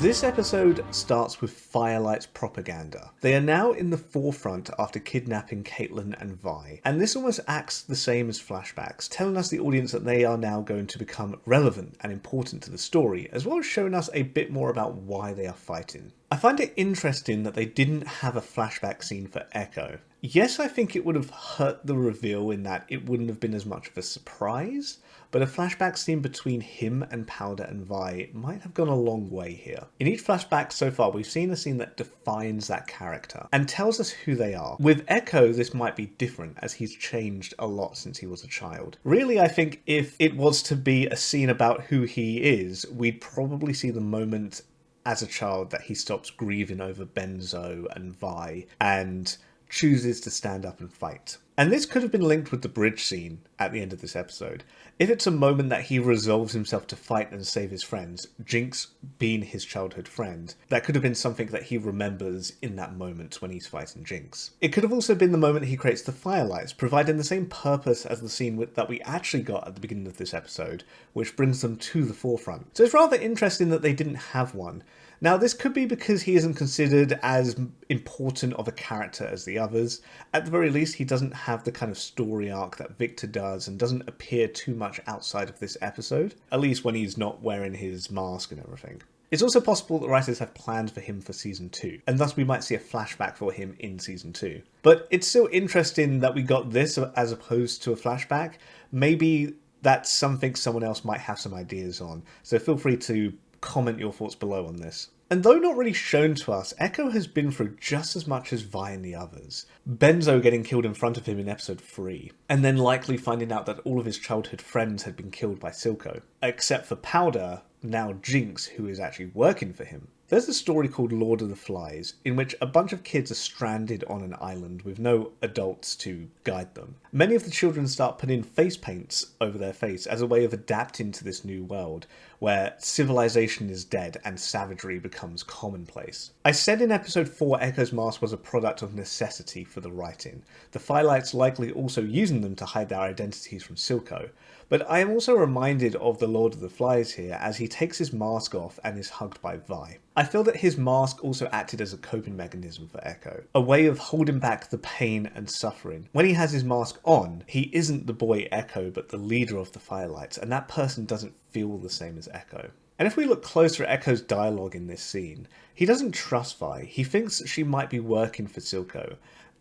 This episode starts with Firelights propaganda. They are now in the forefront after kidnapping Caitlyn and Vi, and this almost acts the same as flashbacks, telling us the audience that they are now going to become relevant and important to the story, as well as showing us a bit more about why they are fighting. I find it interesting that they didn't have a flashback scene for Ekko. Yes, I think it would have hurt the reveal in that it wouldn't have been as much of a surprise, but a flashback scene between him and Powder and Vi might have gone a long way here. In each flashback so far, we've seen a scene that defines that character and tells us who they are. With Ekko, this might be different, as he's changed a lot since he was a child. Really, I think if it was to be a scene about who he is, we'd probably see the moment as a child that he stops grieving over Benzo and Vi and chooses to stand up and fight. And this could have been linked with the bridge scene at the end of this episode. If it's a moment that he resolves himself to fight and save his friends, Jinx being his childhood friend, that could have been something that he remembers in that moment when he's fighting Jinx. It could have also been the moment he creates the Firelights, providing the same purpose as the scene that we actually got at the beginning of this episode, which brings them to the forefront. So it's rather interesting that they didn't have one. Now, this could be because he isn't considered as important of a character as the others. At the very least, he doesn't have the kind of story arc that Victor does and doesn't appear too much outside of this episode, at least when he's not wearing his mask and everything. It's also possible that writers have plans for him for Season 2, and thus we might see a flashback for him in Season 2. But it's still interesting that we got this as opposed to a flashback. Maybe that's something someone else might have some ideas on, so feel free to comment your thoughts below on this. And though not really shown to us, Ekko has been through just as much as Vi and the others. Benzo getting killed in front of him in episode 3, and then likely finding out that all of his childhood friends had been killed by Silco. Except for Powder, now Jinx, who is actually working for him. There's a story called Lord of the Flies, in which a bunch of kids are stranded on an island with no adults to guide them. Many of the children start putting face paints over their face as a way of adapting to this new world, where civilization is dead and savagery becomes commonplace. I said in episode 4 Ekko's mask was a product of necessity for the writing, the Firelights likely also using them to hide their identities from Silco. But I am also reminded of the Lord of the Flies here as he takes his mask off and is hugged by Vi. I feel that his mask also acted as a coping mechanism for Ekko, a way of holding back the pain and suffering. When he has his mask on, he isn't the boy Ekko but the leader of the Firelights, and that person doesn't feel the same as Ekko. And if we look closer at Ekko's dialogue in this scene, he doesn't trust Vi. He thinks that she might be working for Silco.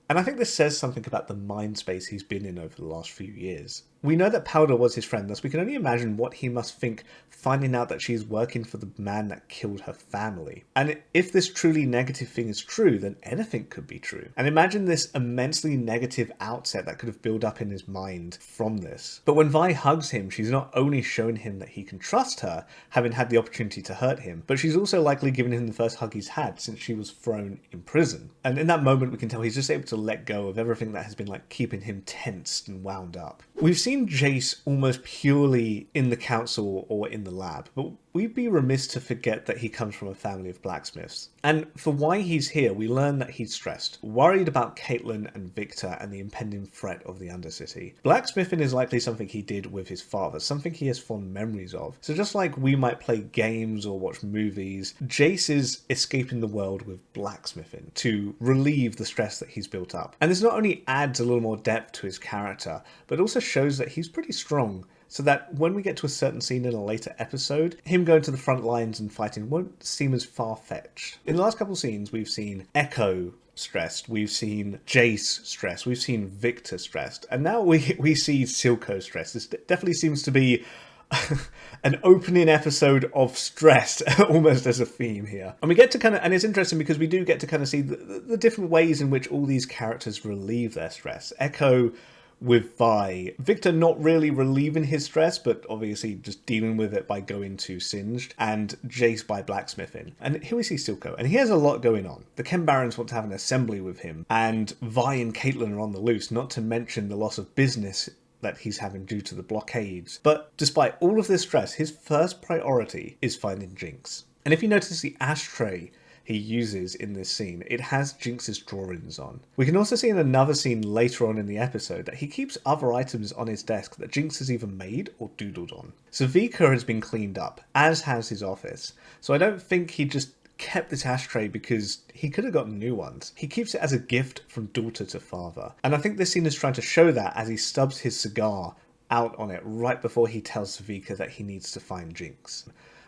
And I think this says something about the mind space he's been in over the last few years. We know that Powder was his friend, thus we can only imagine what he must think finding out that she's working for the man that killed her family. And if this truly negative thing is true, then anything could be true. And imagine this immensely negative outset that could have built up in his mind from this. But when Vi hugs him, she's not only showing him that he can trust her, having had the opportunity to hurt him, but she's also likely giving him the first hug he's had since she was thrown in prison. And in that moment, we can tell he's just able to let go of everything that has been keeping him tensed and wound up. We've seen Jayce almost purely in the council or in the lab, but we'd be remiss to forget that he comes from a family of blacksmiths. And for why he's here, we learn that he's stressed, worried about Caitlyn and Victor and the impending threat of the Undercity. Blacksmithing is likely something he did with his father, something he has fond memories of. So just like we might play games or watch movies, Jayce is escaping the world with blacksmithing to relieve the stress that he's built up. And this not only adds a little more depth to his character, but also shows that he's pretty strong, so that when we get to a certain scene in a later episode, him going to the front lines and fighting won't seem as far-fetched. In the last couple of scenes, we've seen Ekko stressed, we've seen Jayce stressed, we've seen Victor stressed, and now we see Silco stressed. This definitely seems to be an opening episode of stress, almost as a theme here. And we get to and it's interesting because we do get to see the different ways in which all these characters relieve their stress. Ekko with Vi, Victor not really relieving his stress, but obviously just dealing with it by going to Singed, and Jayce by blacksmithing. And here we see Silco, and he has a lot going on. The Ken Barons want to have an assembly with him, and Vi and Caitlyn are on the loose, not to mention the loss of business that he's having due to the blockades. But despite all of this stress, his first priority is finding Jinx. And if you notice the ashtray he uses in this scene, it has Jinx's drawings on. We can also see in another scene later on in the episode that he keeps other items on his desk that Jinx has either made or doodled on. So Vika has been cleaned up, as has his office. So I don't think he just kept this ashtray because he could have gotten new ones. He keeps it as a gift from daughter to father. And I think this scene is trying to show that as he stubs his cigar out on it right before he tells Vika that he needs to find Jinx.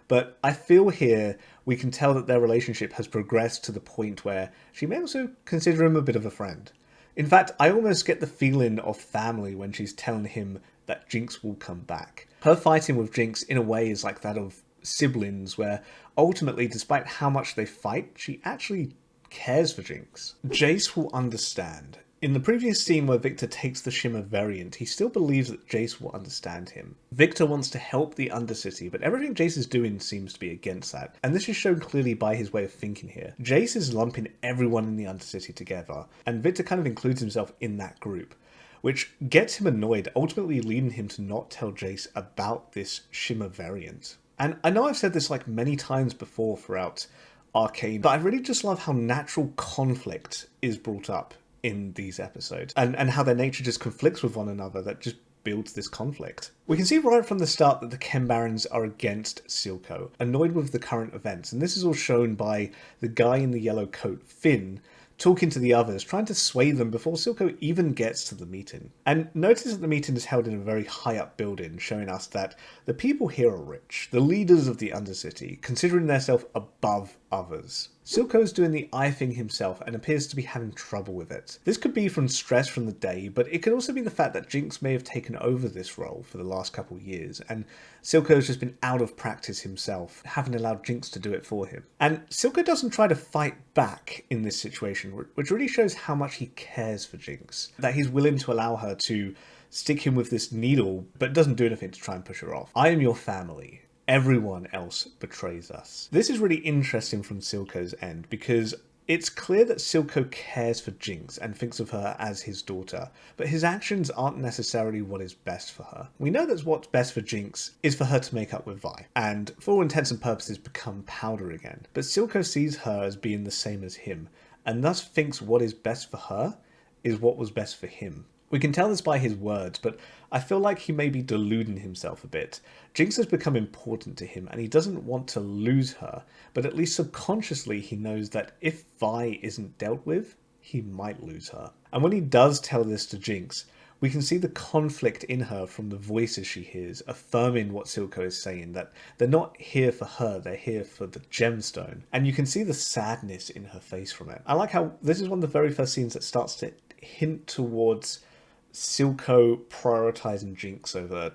But I feel here we can tell that their relationship has progressed to the point where she may also consider him a bit of a friend. In fact, I almost get the feeling of family when she's telling him that Jinx will come back. Her fighting with Jinx in a way is like that of siblings, where ultimately, despite how much they fight, she actually cares for Jinx. Jayce will understand. In the previous scene where Victor takes the Shimmer variant, he still believes that Jayce will understand him. Victor wants to help the Undercity, but everything Jayce is doing seems to be against that, and this is shown clearly by his way of thinking here. Jayce is lumping everyone in the Undercity together, and Victor kind of includes himself in that group, which gets him annoyed, ultimately leading him to not tell Jayce about this Shimmer variant. And I know I've said this like many times before throughout Arcane, but I really just love how natural conflict is brought up in these episodes, and how their nature just conflicts with one another that just builds this conflict. We can see right from the start that the Chem Barons are against Silco, annoyed with the current events, and this is all shown by the guy in the yellow coat, Finn, talking to the others, trying to sway them before Silco even gets to the meeting. And notice that the meeting is held in a very high up building, showing us that the people here are rich, the leaders of the Undercity, considering themselves above others. Silco is doing the eye thing himself and appears to be having trouble with it. This could be from stress from the day, but it could also be the fact that Jinx may have taken over this role for the last couple of years, and Silco has just been out of practice himself, having allowed Jinx to do it for him. And Silco doesn't try to fight back in this situation, which really shows how much he cares for Jinx, that he's willing to allow her to stick him with this needle, but doesn't do anything to try and push her off. I am your family. Everyone else betrays us. This is really interesting from Silco's end, because it's clear that Silco cares for Jinx and thinks of her as his daughter, but his actions aren't necessarily what is best for her. We know that what's best for Jinx is for her to make up with Vi, and for all intents and purposes become powder again. But Silco sees her as being the same as him, and thus thinks what is best for her is what was best for him. We can tell this by his words, but I feel like he may be deluding himself a bit. Jinx has become important to him and he doesn't want to lose her, but at least subconsciously he knows that if Vi isn't dealt with, he might lose her. And when he does tell this to Jinx, we can see the conflict in her from the voices she hears, affirming what Silco is saying, that they're not here for her, they're here for the gemstone. And you can see the sadness in her face from it. I like how this is one of the very first scenes that starts to hint towards Silco prioritizing Jinx over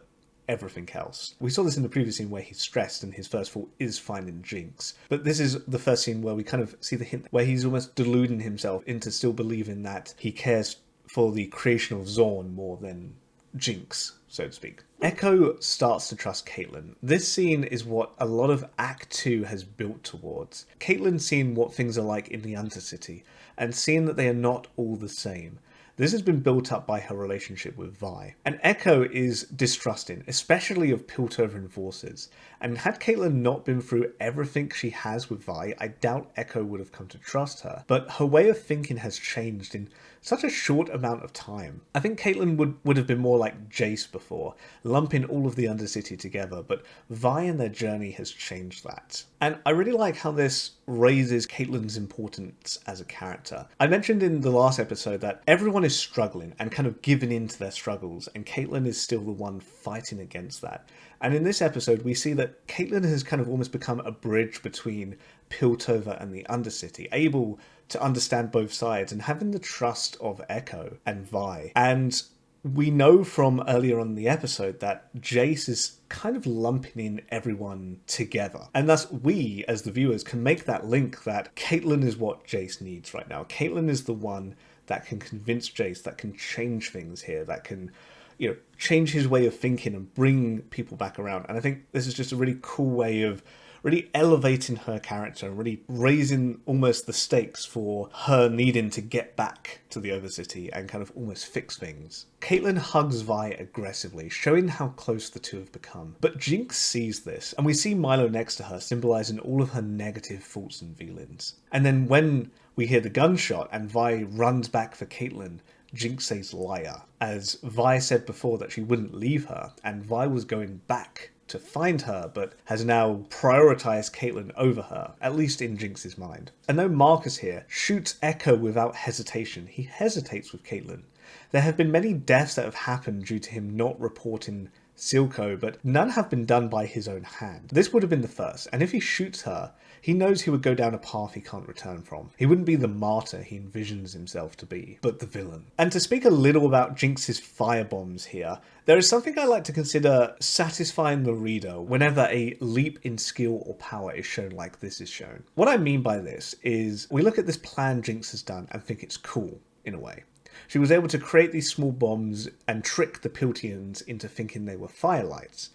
everything else. We saw this in the previous scene where he's stressed and his first thought is finding Jinx. But this is the first scene where we kind of see the hint where he's almost deluding himself into still believing that he cares for the creation of Zaun more than Jinx, so to speak. Ekko starts to trust Caitlyn. This scene is what a lot of Act 2 has built towards. Caitlyn seeing what things are like in the Undercity and seeing that they are not all the same. This has been built up by her relationship with Vi. And Ekko is distrusting, especially of Piltover and forces. And had Caitlyn not been through everything she has with Vi, I doubt Ekko would have come to trust her. But her way of thinking has changed in such a short amount of time. I think Caitlyn would have been more like Jayce before, lumping all of the Undercity together, but Vi and their journey has changed that. And I really like how this raises Caitlyn's importance as a character. I mentioned in the last episode that everyone is struggling and kind of giving in to their struggles, and Caitlyn is still the one fighting against that. And in this episode, we see that Caitlyn has kind of almost become a bridge between Piltover and the Undercity, able to understand both sides and having the trust of Ekko and Vi. And we know from earlier on in the episode that Jayce is kind of lumping in everyone together. And thus we, as the viewers, can make that link that Caitlyn is what Jayce needs right now. Caitlyn is the one that can convince Jayce, that can change things here, that can, you know, change his way of thinking and bring people back around. And I think this is just a really cool way of really elevating her character, really raising almost the stakes for her needing to get back to the Overcity and kind of almost fix things. Caitlyn hugs Vi aggressively, showing how close the two have become. But Jinx sees this, and we see Milo next to her, symbolising all of her negative thoughts and feelings. And then when we hear the gunshot and Vi runs back for Caitlyn, Jinx says liar, as Vi said before that she wouldn't leave her, and Vi was going back to find her, but has now prioritised Caitlyn over her, at least in Jinx's mind. And though Marcus here shoots Ekko without hesitation, he hesitates with Caitlyn. There have been many deaths that have happened due to him not reporting Silco, but none have been done by his own hand. This would have been the first, and if he shoots her, he knows he would go down a path he can't return from. He wouldn't be the martyr he envisions himself to be, but the villain. And to speak a little about Jinx's firebombs here, there is something I like to consider satisfying the reader whenever a leap in skill or power is shown like this is shown. What I mean by this is, we look at this plan Jinx has done and think it's cool, in a way. She was able to create these small bombs and trick the Piltians into thinking they were Firelights.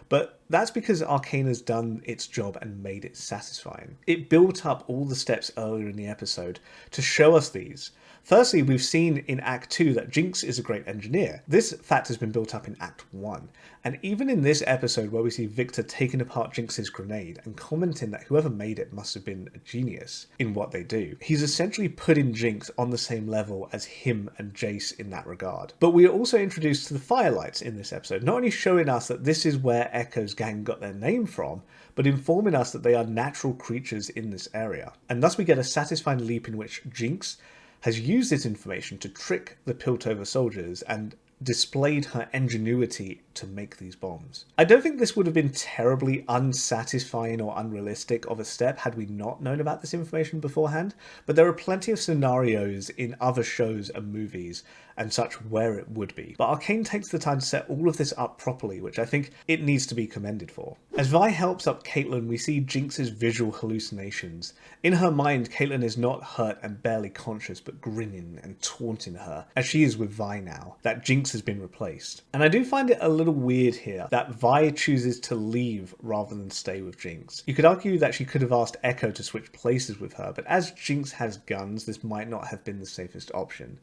But that's because Arcane has done its job and made it satisfying. It built up all the steps earlier in the episode to show us these. Firstly, we've seen in Act 2 that Jinx is a great engineer. This fact has been built up in Act 1. And even in this episode where we see Victor taking apart Jinx's grenade and commenting that whoever made it must have been a genius in what they do, he's essentially putting Jinx on the same level as him and Jayce in that regard. But we are also introduced to the Firelights in this episode, not only showing us that this is where Ekko's gang got their name from, but informing us that they are natural creatures in this area. And thus we get a satisfying leap in which Jinx has used this information to trick the Piltover soldiers and displayed her ingenuity to make these bombs. I don't think this would have been terribly unsatisfying or unrealistic of a step had we not known about this information beforehand, but there are plenty of scenarios in other shows and movies and such where it would be. But Arcane takes the time to set all of this up properly, which I think it needs to be commended for. As Vi helps up Caitlyn, we see Jinx's visual hallucinations. In her mind, Caitlyn is not hurt and barely conscious, but grinning and taunting her, as she is with Vi now, that Jinx has been replaced. And I do find it a little weird here that Vi chooses to leave rather than stay with Jinx. You could argue that she could have asked Ekko to switch places with her, but as Jinx has guns, this might not have been the safest option.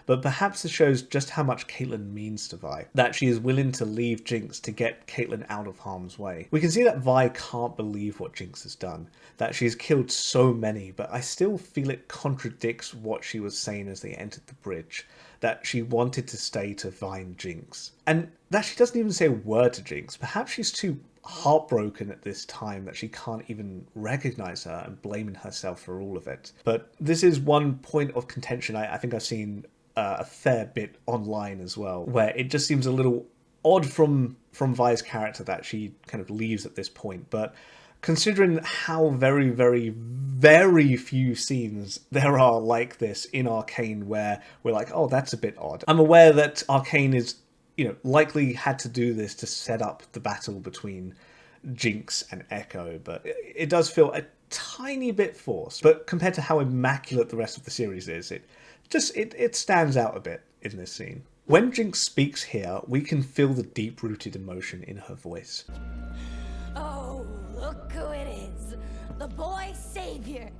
But perhaps this shows just how much Caitlyn means to Vi, that she is willing to leave Jinx to get Caitlyn out of harm's way. We can see that Vi can't believe what Jinx has done, that she's killed so many, but I still feel it contradicts what she was saying as they entered the bridge, that she wanted to stay to find Jinx. And that she doesn't even say a word to Jinx. Perhaps she's too heartbroken at this time that she can't even recognize her and blaming herself for all of it. But this is one point of contention I think I've seen a fair bit online as well, where it just seems a little odd from Vi's character that she kind of leaves at this point. But considering how very, very, very few scenes there are like this in Arcane where we're like, oh, that's a bit odd. I'm aware that Arcane is, likely had to do this to set up the battle between Jinx and Ekko, but it does feel a tiny bit forced. But compared to how immaculate the rest of the series is, it stands out a bit in this scene. When Jinx speaks here, we can feel the deep-rooted emotion in her voice. Oh, look who it is. The boy savior.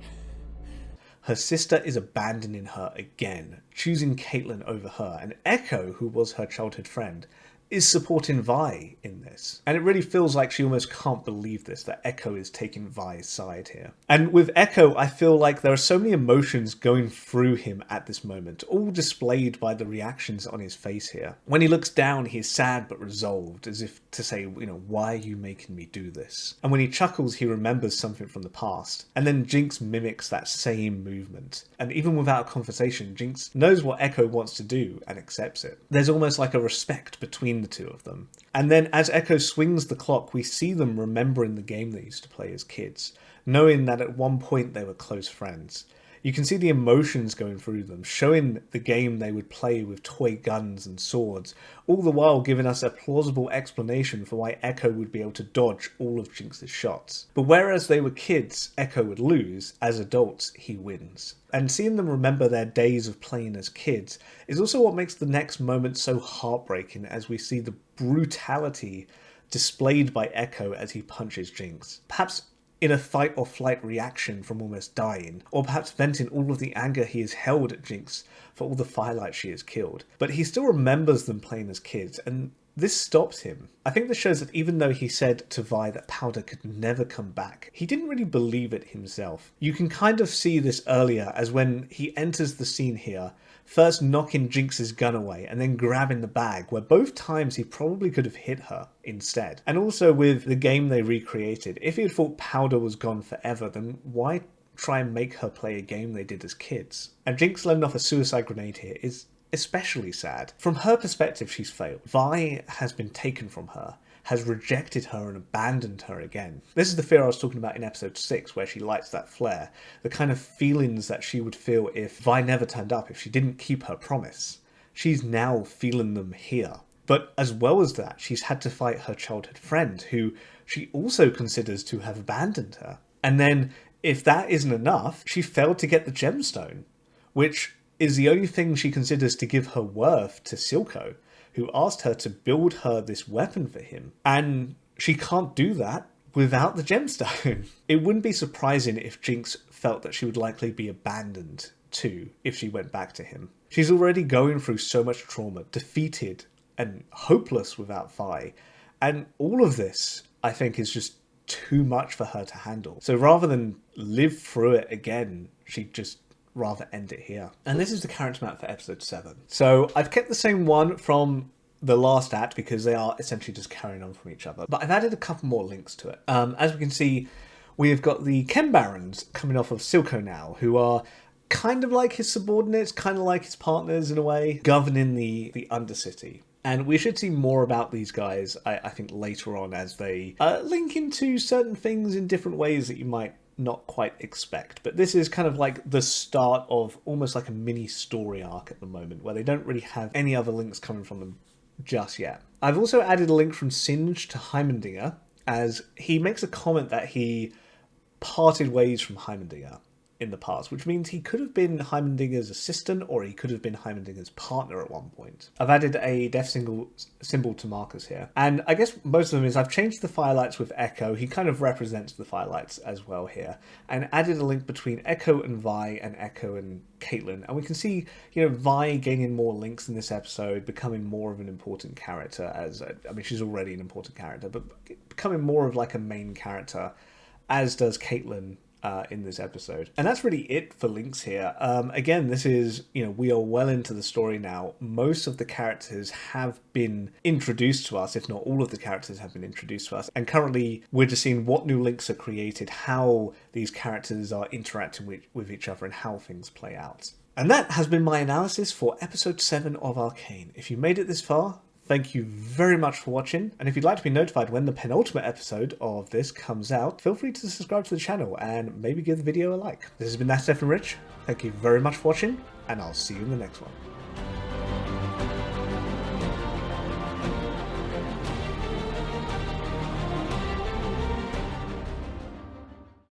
Her sister is abandoning her again, choosing Caitlyn over her, and Ekko, who was her childhood friend, is supporting Vi in this. And it really feels like she almost can't believe this, that Ekko is taking Vi's side here. And with Ekko, I feel like there are so many emotions going through him at this moment, all displayed by the reactions on his face here. When he looks down, he's sad but resolved, as if to say, why are you making me do this? And when he chuckles, he remembers something from the past. And then Jinx mimics that same movement. And even without a conversation, Jinx knows what Ekko wants to do and accepts it. There's almost like a respect between the two of them. And then as Ekko swings the clock, we see them remembering the game they used to play as kids, knowing that at one point they were close friends. You can see the emotions going through them, showing the game they would play with toy guns and swords, all the while giving us a plausible explanation for why Ekko would be able to dodge all of Jinx's shots. But whereas they were kids, Ekko would lose, as adults, he wins. And seeing them remember their days of playing as kids is also what makes the next moment so heartbreaking, as we see the brutality displayed by Ekko as he punches Jinx. Perhaps in a fight or flight reaction from almost dying, or perhaps venting all of the anger he has held at Jinx for all the Firelights she has killed. But he still remembers them playing as kids, and this stops him. I think this shows that even though he said to Vi that Powder could never come back, he didn't really believe it himself. You can kind of see this earlier as when he enters the scene here, first knocking Jinx's gun away and then grabbing the bag, where both times he probably could have hit her instead. And also with the game they recreated, if he had thought Powder was gone forever, then why try and make her play a game they did as kids? And Jinx letting off a suicide grenade here is especially sad. From her perspective, she's failed. Vi has been taken from her, has rejected her and abandoned her again. This is the fear I was talking about in episode 6, where she lights that flare. The kind of feelings that she would feel if Vi never turned up, if she didn't keep her promise. She's now feeling them here. But as well as that, she's had to fight her childhood friend, who she also considers to have abandoned her. And then, if that isn't enough, she failed to get the gemstone, which is the only thing she considers to give her worth to Silco, who asked her to build her this weapon for him. And she can't do that without the gemstone. It wouldn't be surprising if Jinx felt that she would likely be abandoned too if she went back to him. She's already going through so much trauma, defeated and hopeless without Vi. And all of this, I think, is just too much for her to handle. So rather than live through it again, she'd just rather end it here. And this is the character map for episode 7. So I've kept the same one from the last act because they are essentially just carrying on from each other. But I've added a couple more links to it. As we can see, we've got the Chem Barons coming off of Silco now, who are kind of like his subordinates, kind of like his partners in a way, governing the Undercity. And we should see more about these guys, I think, later on as they link into certain things in different ways that you might not quite expect. But this is kind of like the start of almost like a mini story arc at the moment, where they don't really have any other links coming from them just yet. I've also added a link from Singe to Heimendinger, as he makes a comment that he parted ways from Heimendinger in the past, which means he could have been Heimendinger's assistant or he could have been Heimendinger's partner at one point. I've added a death symbol to Marcus here. And I guess most of them is I've changed the Firelights with Ekko. He kind of represents the Firelights as well here. And added a link between Ekko and Vi and Ekko and Caitlyn. And we can see, Vi gaining more links in this episode, becoming more of an important character as, she's already an important character, but becoming more of like a main character, as does Caitlyn in this episode. And that's really it for links here. Again, this is, we are well into the story now. Most of the characters have been introduced to us, if not all of the characters have been introduced to us. And currently, we're just seeing what new links are created, how these characters are interacting with each other, and how things play out. And that has been my analysis for episode 7 of Arcane. If you made it this far, thank you very much for watching, and if you'd like to be notified when the penultimate episode of this comes out, feel free to subscribe to the channel and maybe give the video a like. This has been That's Steph and Rich. Thank you very much for watching, and I'll see you in the next one.